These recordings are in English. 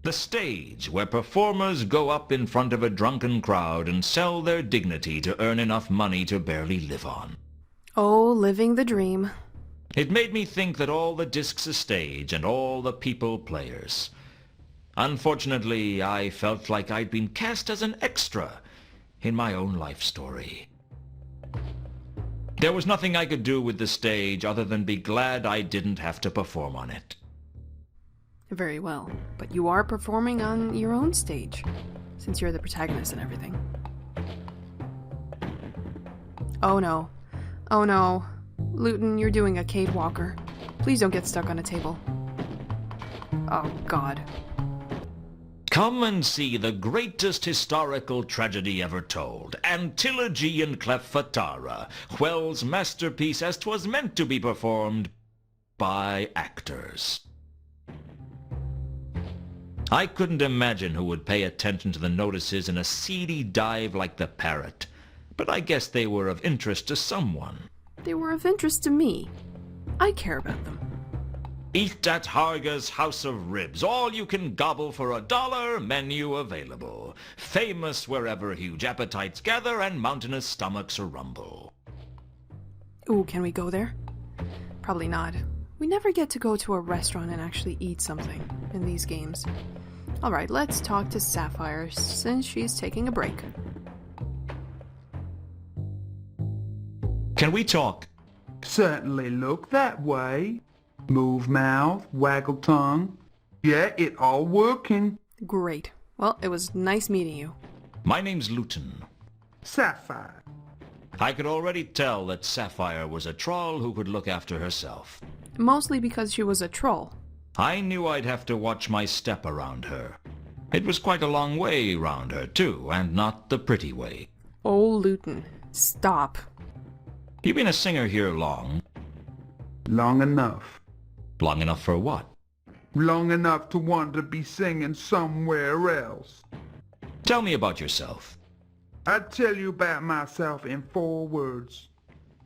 The stage, where performers go up in front of a drunken crowd and sell their dignity to earn enough money to barely live on. Oh, living the dream. It made me think that all the discs a stage and all the people players. Unfortunately, I felt like I'd been cast as an extra in my own life story. There was nothing I could do with the stage other than be glad I didn't have to perform on it. Very well, but you are performing on your own stage, since you're the protagonist and everything. Oh no. Oh no. Luton, you're doing a Cade Walker. Please don't get stuck on a table. Oh god. Come and see the greatest historical tragedy ever told, Antilogy and Clephatara, Wells's masterpiece as 'twas meant to be performed by actors. I couldn't imagine who would pay attention to the notices in a seedy dive like the Parrot, but I guess they were of interest to someone. They were of interest to me. I care about them. Eat at Harga's House of Ribs, all you can gobble for $1, menu available. Famous wherever huge appetites gather and mountainous stomachs rumble. Ooh, can we go there? Probably not. We never get to go to a restaurant and actually eat something in these games. Alright, let's talk to Sapphire since she's taking a break. Can we talk? Certainly look that way. Move mouth, waggle tongue. Yeah, it all working. Great. Well, it was nice meeting you. My name's Luton. Sapphire. I could already tell that Sapphire was a troll who could look after herself. Mostly because she was a troll. I knew I'd have to watch my step around her. It was quite a long way round her, too, and not the pretty way. Oh, Luton. Stop. You been a singer here long? Long enough. Long enough for what? Long enough to want to be singing somewhere else. Tell me about yourself. I'd tell you about myself in 4 words.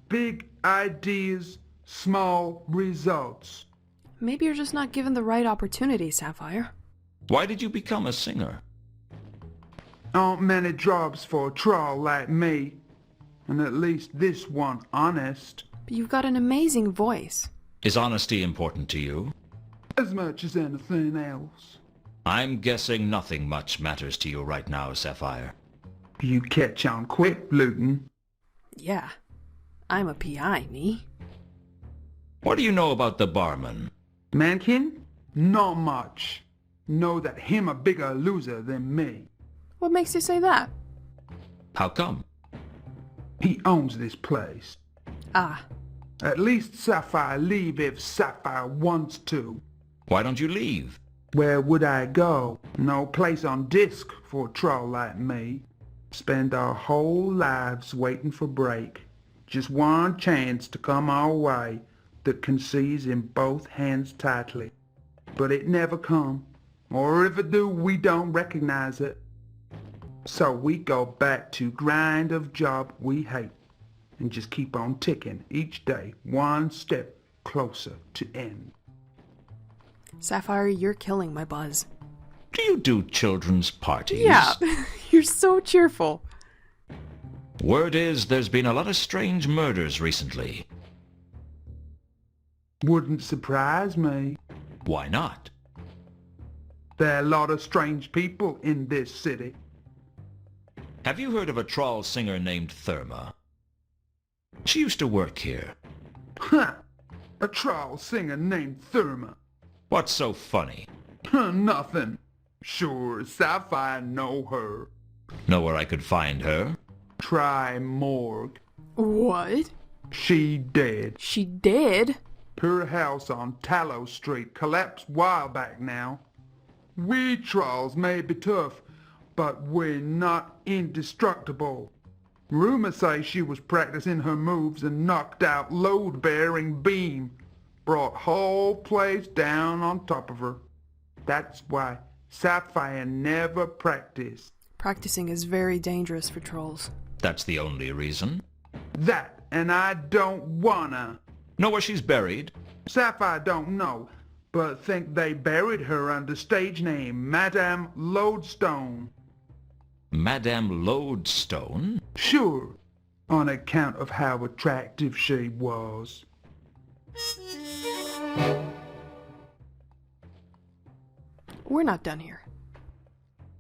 Big ideas, small results. Maybe you're just not given the right opportunity, Sapphire. Why did you become a singer? Aren't many jobs for a troll like me. And at least this one honest. But you've got an amazing voice. Is honesty important to you? As much as anything else. I'm guessing nothing much matters to you right now, Sapphire. You catch on quick, Luton. Yeah. I'm a PI, me. What do you know about the barman? Mankin? Not much. Know that him a bigger loser than me. What makes you say that? How come? He owns this place. Ah. At least Sapphire leave if Sapphire wants to. Why don't you leave? Where would I go? No place on disc for a troll like me. Spend our whole lives waiting for break. Just one chance to come our way that can seize in both hands tightly. But it never come. Or if it do, we don't recognize it. So we go back to grind of job we hate. And just keep on ticking each day, one step closer to end. Sapphire, you're killing my buzz. Do you do children's parties? Yeah, you're so cheerful. Word is there's been a lot of strange murders recently. Wouldn't surprise me. Why not? There are a lot of strange people in this city. Have you heard of a troll singer named Therma? She used to work here. Huh! A troll singer named Therma. What's so funny? Nothing. Sure, Sapphire know her. Know where I could find her? Try morgue. What? She dead. She did? Her house on Tallow Street collapsed while back now. We trolls may be tough, but we're not indestructible. Rumors say she was practicing her moves and knocked out load-bearing beam. Brought whole place down on top of her. That's why Sapphire never practiced. Practicing is very dangerous for trolls. That's the only reason. That, and I don't wanna. Know where she's buried? Sapphire don't know, but think they buried her under stage name Madame Lodestone. Madame Lodestone? Sure, on account of how attractive she was. We're not done here.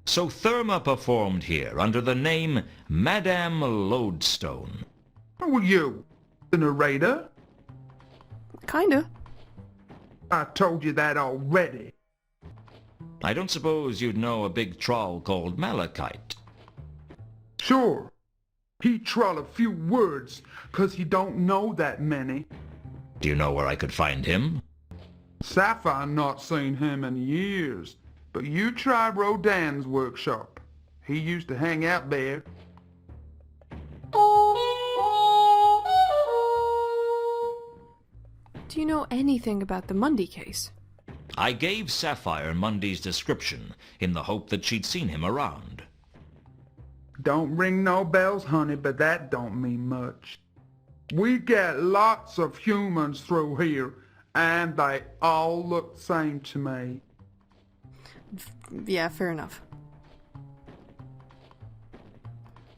So Therma performed here under the name Madame Lodestone. Who are you? The narrator? Kinda. I told you that already. I don't suppose you'd know a big troll called Malachite. Sure. He troll a few words, 'cause he don't know that many. Do you know where I could find him? Sapphire not seen him in years, but you try Rodans Workshop. He used to hang out there. Do you know anything about the Mundy case? I gave Sapphire Mundy's description in the hope that she'd seen him around. Don't ring no bells, honey, but that don't mean much. We get lots of humans through here, and they all look the same to me. Yeah, fair enough.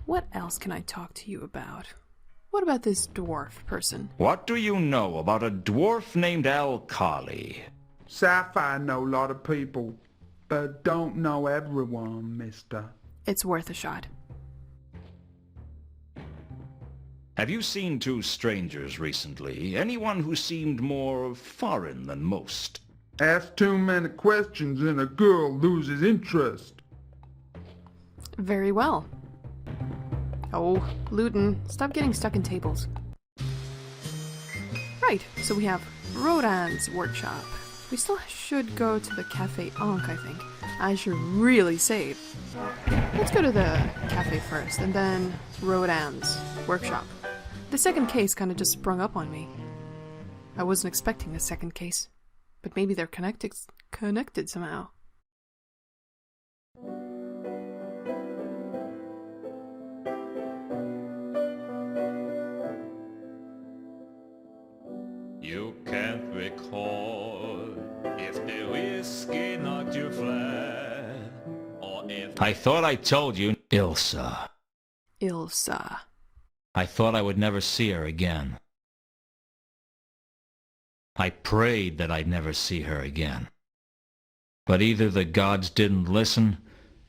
What else can I talk to you about? What about this dwarf person? What do you know about a dwarf named Al-Kali? Sapphire know a lot of people, but don't know everyone, mister. It's worth a shot. Have you seen two strangers recently? Anyone who seemed more foreign than most? Ask too many questions and a girl loses interest. Very well. Oh, Luton, stop getting stuck in tables. Right, so we have Rodans Workshop. We still should go to the Cafe Ankh, I think. I should really save. Let's go to the cafe first, and then Rodans Workshop. The second case kind of just sprung up on me. I wasn't expecting the second case, but maybe they're connected somehow. You can't recall if the whiskey knocked you flat, or if... I thought I told you, Ilsa. Ilsa. I thought I would never see her again. I prayed that I'd never see her again. But either the gods didn't listen,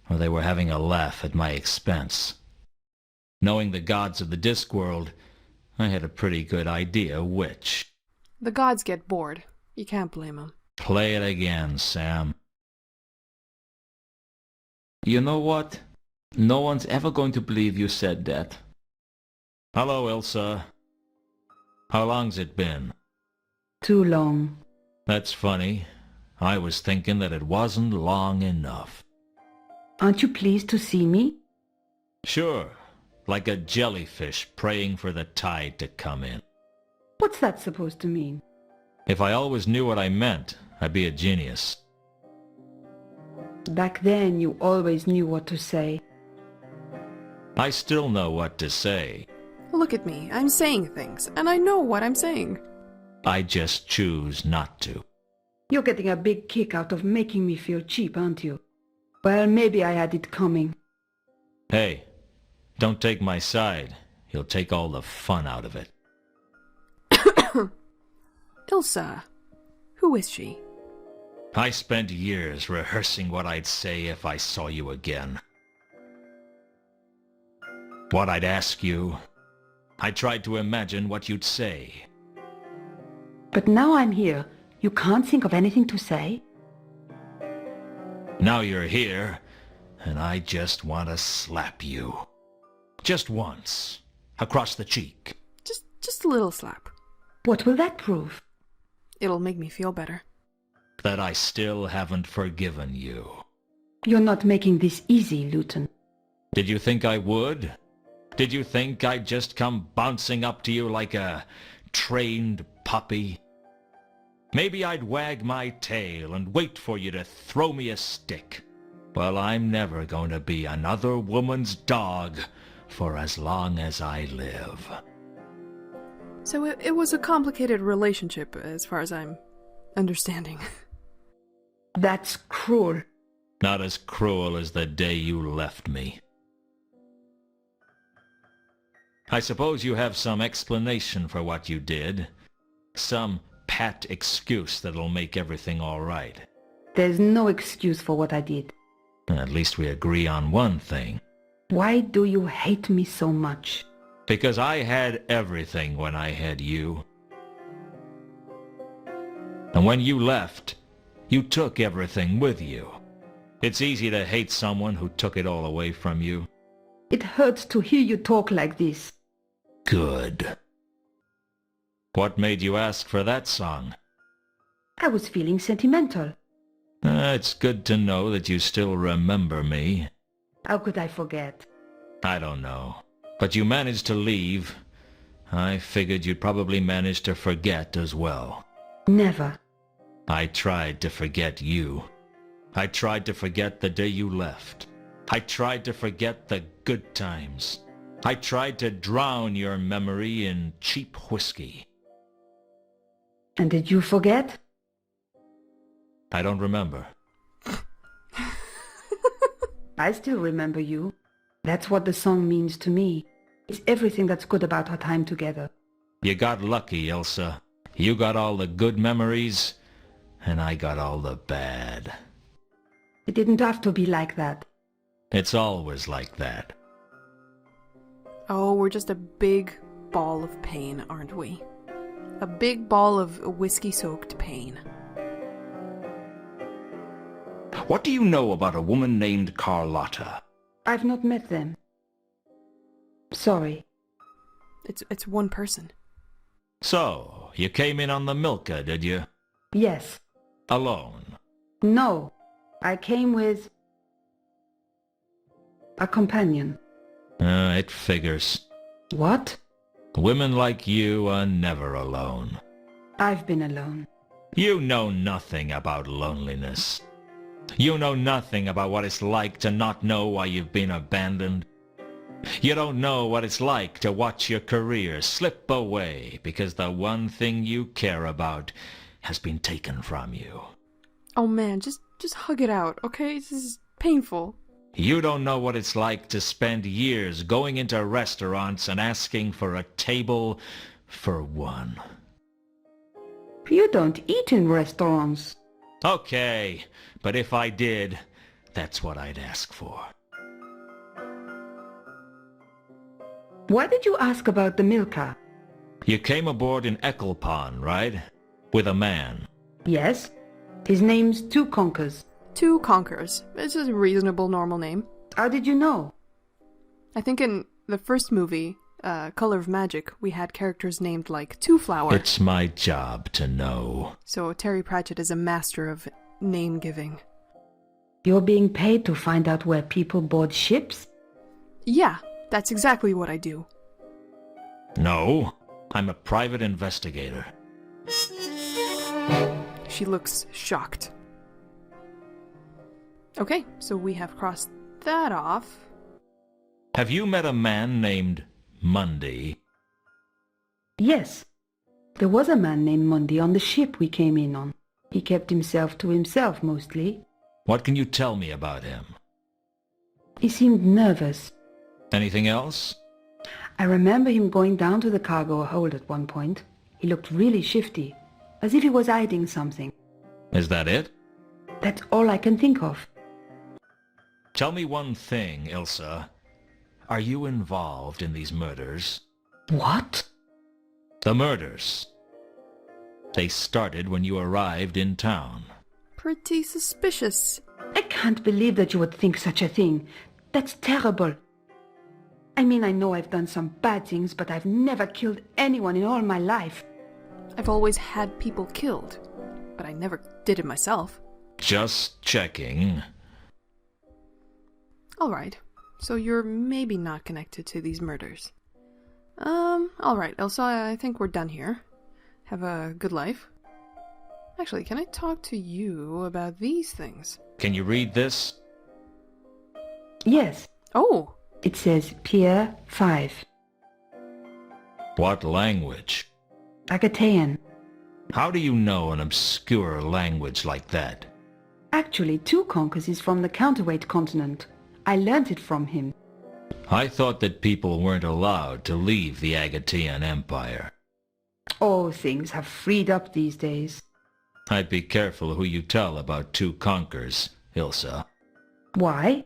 or they were having a laugh at my expense. Knowing the gods of the Discworld, I had a pretty good idea which. The gods get bored. You can't blame them. Play it again, Sam. You know what? No one's ever going to believe you said that. Hello, Elsa. How long's it been? Too long. That's funny. I was thinking that it wasn't long enough. Aren't you pleased to see me? Sure, like a jellyfish praying for the tide to come in. What's that supposed to mean? If I always knew what I meant, I'd be a genius. Back then you always knew what to say. I still know what to say. Look at me. I'm saying things, and I know what I'm saying. I just choose not to. You're getting a big kick out of making me feel cheap, aren't you? Well, maybe I had it coming. Hey, don't take my side. You'll take all the fun out of it. Ilsa. Who is she? I spent years rehearsing what I'd say if I saw you again. What I'd ask you. I tried to imagine what you'd say. But now I'm here. You can't think of anything to say? Now you're here, and I just want to slap you. Just once. Across the cheek. Just a little slap. What will that prove? It'll make me feel better. That I still haven't forgiven you. You're not making this easy, Luton. Did you think I would? Did you think I'd just come bouncing up to you like a trained puppy? Maybe I'd wag my tail and wait for you to throw me a stick. Well, I'm never going to be another woman's dog for as long as I live. So it was a complicated relationship, as far as I'm understanding. That's cruel. Not as cruel as the day you left me. I suppose you have some explanation for what you did. Some pat excuse that'll make everything all right. There's no excuse for what I did. At least we agree on one thing. Why do you hate me so much? Because I had everything when I had you. And when you left, you took everything with you. It's easy to hate someone who took it all away from you. It hurts to hear you talk like this. Good. What made you ask for that song? I was feeling sentimental. It's good to know that you still remember me. How could I forget? I don't know. But you managed to leave. I figured you'd probably manage to forget as well. Never. I tried to forget you. I tried to forget the day you left. I tried to forget the good times. I tried to drown your memory in cheap whiskey. And did you forget? I don't remember. I still remember you. That's what the song means to me. It's everything that's good about our time together. You got lucky, Elsa. You got all the good memories, and I got all the bad. It didn't have to be like that. It's always like that. Oh, we're just a big ball of pain, aren't we? A big ball of whiskey-soaked pain. What do you know about a woman named Carlotta? I've not met them. Sorry. It's one person. So, you came in on the Milka, did you? Yes. Alone? No. I came with a companion. It figures. What? Women like you are never alone. I've been alone. You know nothing about loneliness. You know nothing about what it's like to not know why you've been abandoned. You don't know what it's like to watch your career slip away because the one thing you care about has been taken from you. Oh man, just hug it out, okay? This is painful. You don't know what it's like to spend years going into restaurants and asking for a table for one. You don't eat in restaurants. Okay, but if I did, that's what I'd ask for. Why did you ask about the Milka? You came aboard in Ecclepon, right? With a man. Yes. His name's Two Conkers. Two Conquerors. It's a reasonable, normal name. How did you know? I think in the first movie, Color of Magic, we had characters named like Two Flower. It's my job to know. So Terry Pratchett is a master of name-giving. You're being paid to find out where people board ships? Yeah, that's exactly what I do. No, I'm a private investigator. She looks shocked. Okay, so we have crossed that off. Have you met a man named Monday? Yes. There was a man named Monday on the ship we came in on. He kept himself to himself mostly. What can you tell me about him? He seemed nervous. Anything else? I remember him going down to the cargo hold at one point. He looked really shifty, as if he was hiding something. Is that it? That's all I can think of. Tell me one thing, Ilsa. Are you involved in these murders? What? The murders. They started when you arrived in town. Pretty suspicious. I can't believe that you would think such a thing. That's terrible. I mean, I know I've done some bad things, but I've never killed anyone in all my life. I've always had people killed, but I never did it myself. Just checking. Alright, so you're maybe not connected to these murders. Alright, Elsa, I think we're done here. Have a good life. Actually, can I talk to you about these things? Can you read this? Yes. Oh! It says Pier 5. What language? Agatean. How do you know an obscure language like that? Actually, Two Conquers is from the counterweight continent. I learned it from him. I thought that people weren't allowed to leave the Agatean Empire. Oh, things have freed up these days. I'd be careful who you tell about Two Conquers, Ilsa. Why?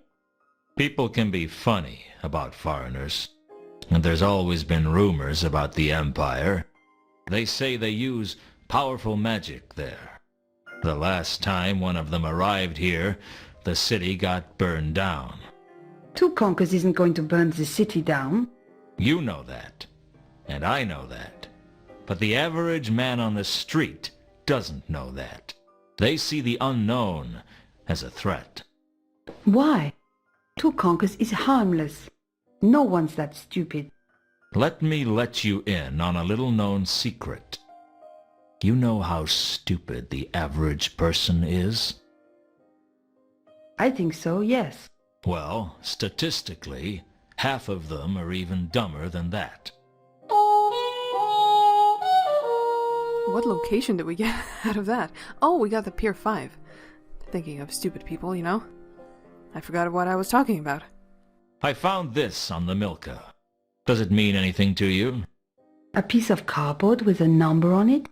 People can be funny about foreigners. And there's always been rumors about the Empire. They say they use powerful magic there. The last time one of them arrived here, the city got burned down. Two Conquers isn't going to burn the city down. You know that, and I know that. But the average man on the street doesn't know that. They see the unknown as a threat. Why? Two Conquers is harmless. No one's that stupid. Let me let you in on a little-known secret. You know how stupid the average person is? I think so, yes. Well, statistically, half of them are even dumber than that. What location did we get out of that? Oh, we got the Pier 5. Thinking of stupid people, you know? I forgot what I was talking about. I found this on the Milka. Does it mean anything to you? A piece of cardboard with a number on it?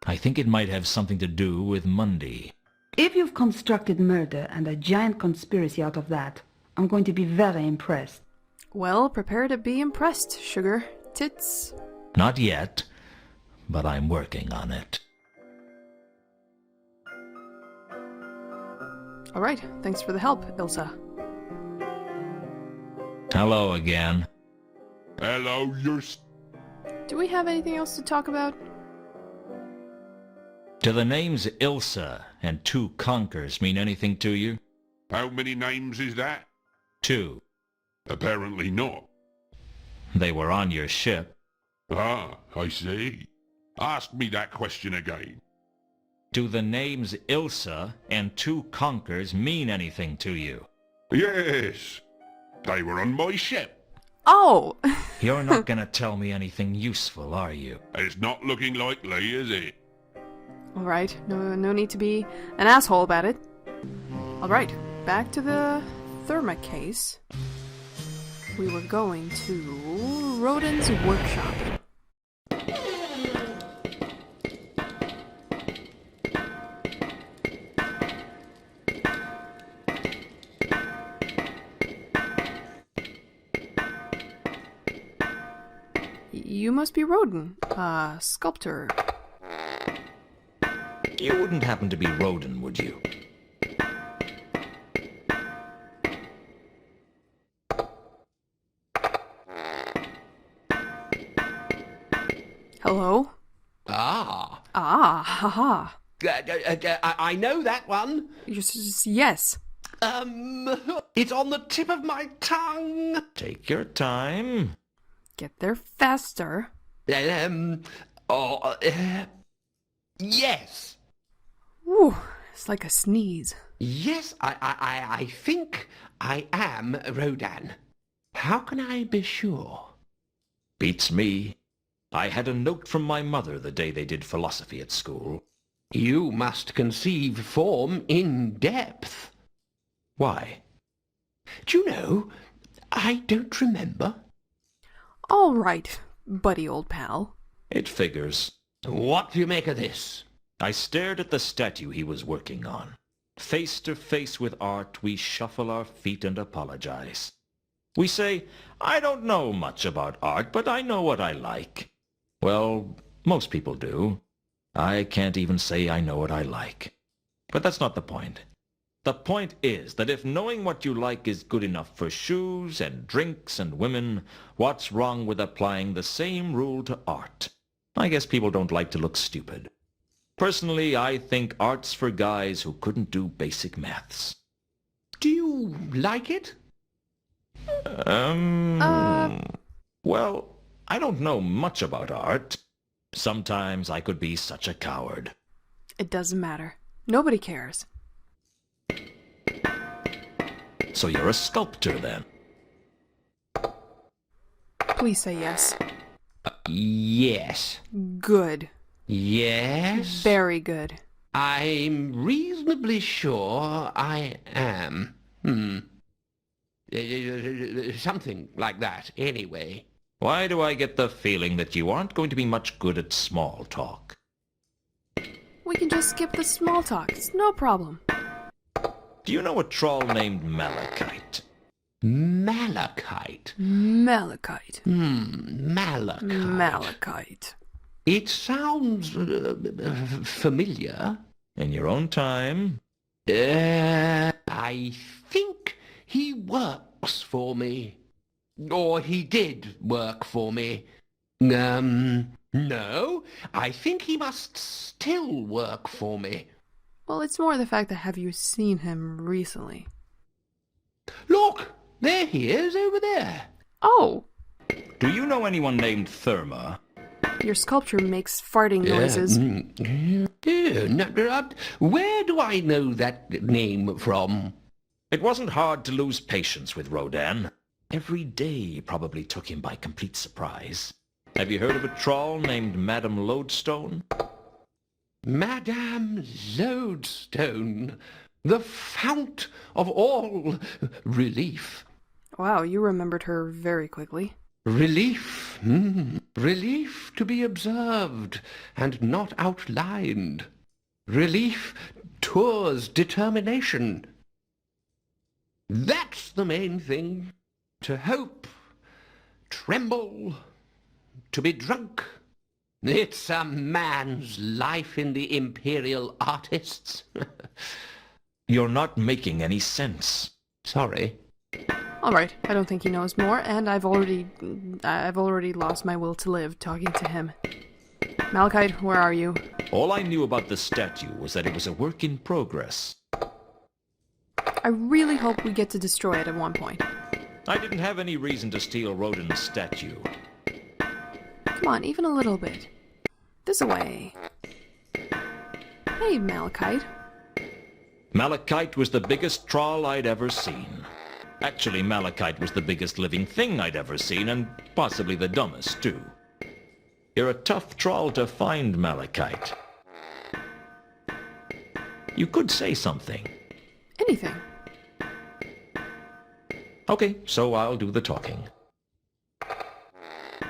I think it might have something to do with Monday. If you've constructed murder and a giant conspiracy out of that, I'm going to be very impressed. Well, prepare to be impressed, sugar. Tits. Not yet, but I'm working on it. Alright, thanks for the help, Ilsa. Hello again. Hello, Do we have anything else to talk about? Do the names Ilsa and Two Conquers mean anything to you? How many names is that? 2. Apparently not. They were on your ship. Ah, I see. Ask me that question again. Do the names Ilsa and Two Conquers mean anything to you? Yes. They were on my ship. Oh! You're not gonna tell me anything useful, are you? It's not looking likely, is it? Alright, no need to be an asshole about it. Alright, back to the therma case. We were going to Rodans Workshop. You must be Rodin, sculptor. You wouldn't happen to be Rodin, would you? Hello? Ah. Haha. I know that one. Yes. It's on the tip of my tongue. Take your time. Get there faster. Yes. Whew, it's like a sneeze. Yes, I think I am Rodin. How can I be sure? Beats me. I had a note from my mother the day they did philosophy at school. You must conceive form in depth. Why? Do you know, I don't remember. All right, buddy old pal. It figures. What do you make of this? I stared at the statue he was working on. Face to face with art, we shuffle our feet and apologize. We say, I don't know much about art, but I know what I like. Well, most people do. I can't even say I know what I like. But that's not the point. The point is that if knowing what you like is good enough for shoes and drinks and women, what's wrong with applying the same rule to art? I guess people don't like to look stupid. Personally, I think art's for guys who couldn't do basic maths. Do you like it? Well, I don't know much about art. Sometimes I could be such a coward. It doesn't matter. Nobody cares. So you're a sculptor, then? Please say yes. Yes. Good. Yes. Very good. I'm reasonably sure I am. Something like that, anyway. Why do I get the feeling that you aren't going to be much good at small talk? We can just skip the small talk. It's no problem. Do you know a troll named Malachite? Malachite? Malachite. Malachite. Malachite. It sounds familiar. In your own time. I think he works for me. Or he did work for me. No, I think he must still work for me. Well, it's more the fact that have you seen him recently? Look, there he is over there. Oh! Do you know anyone named Therma? Your sculpture makes farting noises. Where do I know that name from? It wasn't hard to lose patience with Rodin. Every day probably took him by complete surprise. Have you heard of a troll named Madame Lodestone? Madame Lodestone, the fount of all relief. Wow, you remembered her very quickly. Relief, relief to be observed and not outlined. Relief tours determination. That's the main thing. To hope, tremble, to be drunk. It's a man's life in the imperial artists. You're not making any sense. Sorry. Alright, I don't think he knows more, and I've already lost my will to live talking to him. Malachite, where are you? All I knew about the statue was that it was a work in progress. I really hope we get to destroy it at one point. I didn't have any reason to steal Rodin's statue. Come on, even a little bit. This way. Hey, Malachite. Malachite was the biggest troll I'd ever seen. Actually, Malachite was the biggest living thing I'd ever seen, and possibly the dumbest, too. You're a tough troll to find, Malachite. You could say something. Anything. Okay, so I'll do the talking.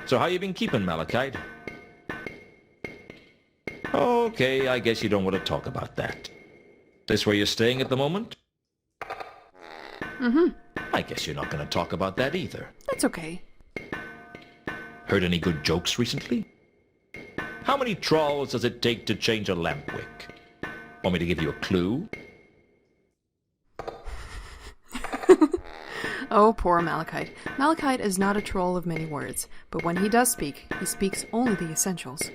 So how you been keeping, Malachite? Okay, I guess you don't want to talk about that. This where you're staying at the moment? Mm-hmm. I guess you're not going to talk about that either. That's okay. Heard any good jokes recently? How many trolls does it take to change a lamp wick? Want me to give you a clue? Oh, poor Malachite. Malachite is not a troll of many words, but when he does speak, he speaks only the essentials.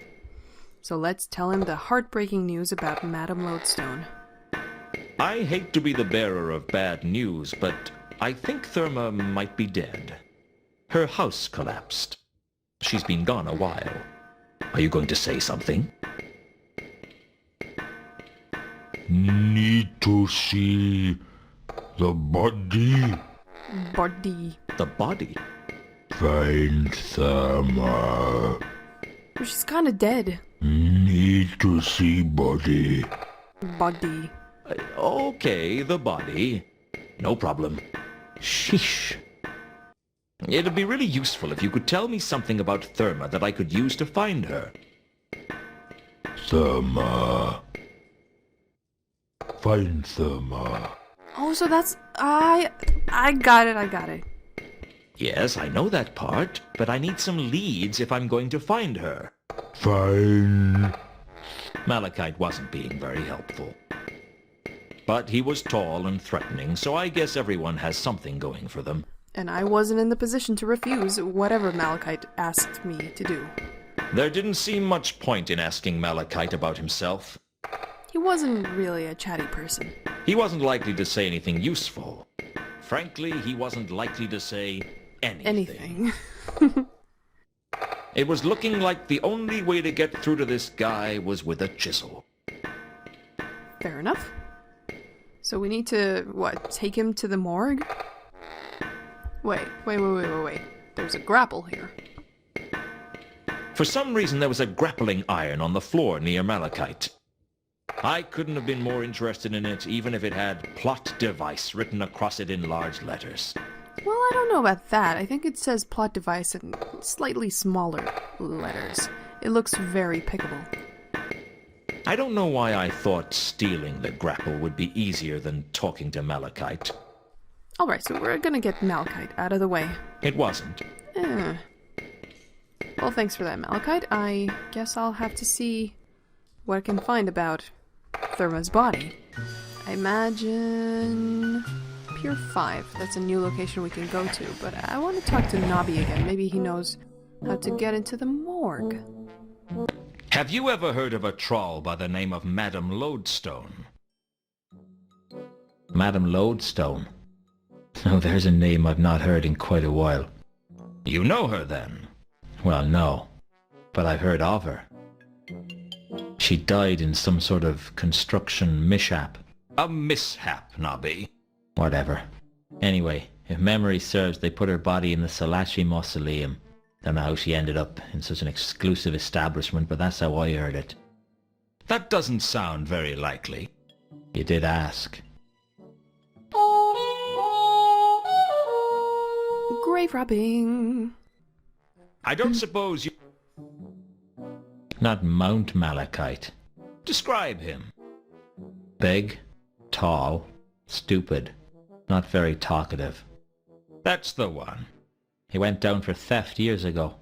So let's tell him the heartbreaking news about Madame Lodestone. I hate to be the bearer of bad news, but I think Therma might be dead. Her house collapsed. She's been gone a while. Are you going to say something? Need to see the body. Body. The body? Find Therma. She's kinda dead. Need to see body. Body. Okay, the body. No problem. Sheesh. It'd be really useful if you could tell me something about Therma that I could use to find her. Therma. Find Therma. Oh, so that's... I got it. Yes, I know that part, but I need some leads if I'm going to find her. Find. Malachite wasn't being very helpful. But he was tall and threatening, so I guess everyone has something going for them. And I wasn't in the position to refuse whatever Malachite asked me to do. There didn't seem much point in asking Malachite about himself. He wasn't really a chatty person. He wasn't likely to say anything useful. Frankly, he wasn't likely to say anything. It was looking like the only way to get through to this guy was with a chisel. Fair enough. So we need to, what, take him to the morgue? Wait. There's a grapple here. For some reason, there was a grappling iron on the floor near Malachite. I couldn't have been more interested in it even if it had plot device written across it in large letters. Well, I don't know about that. I think it says plot device in slightly smaller letters. It looks very pickable. I don't know why I thought stealing the grapple would be easier than talking to Malachite. Alright, so we're gonna get Malachite out of the way. It wasn't. Well, thanks for that, Malachite. I guess I'll have to see what I can find about Therma's body. I imagine Pier 5. That's a new location we can go to, but I want to talk to Nobby again. Maybe he knows how to get into the morgue. Have you ever heard of a troll by the name of Madame Lodestone? Madame Lodestone? Oh, there's a name I've not heard in quite a while. You know her then? Well, no, but I've heard of her. She died in some sort of construction mishap. A mishap, Nobby. Whatever. Anyway, if memory serves, they put her body in the Salachi Mausoleum. Don't know how she ended up in such an exclusive establishment, but that's how I heard it. That doesn't sound very likely. You did ask. Grave robbing. I don't suppose you... Not Mount Malachite. Describe him. Big, tall, stupid, not very talkative. That's the one. He went down for theft years ago.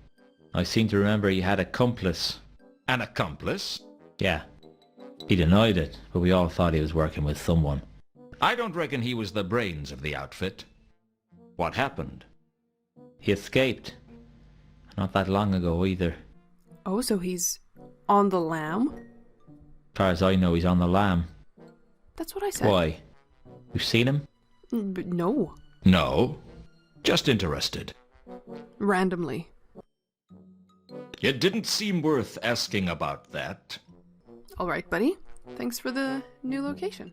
I seem to remember he had an accomplice. An accomplice? Yeah. He denied it, but we all thought he was working with someone. I don't reckon he was the brains of the outfit. What happened? He escaped. Not that long ago either. Oh, so he's on the lam? As far as I know, he's on the lam. That's what I said. Why? You've seen him? But no. No. Just interested. Randomly. It didn't seem worth asking about that. Alright, buddy. Thanks for the new location.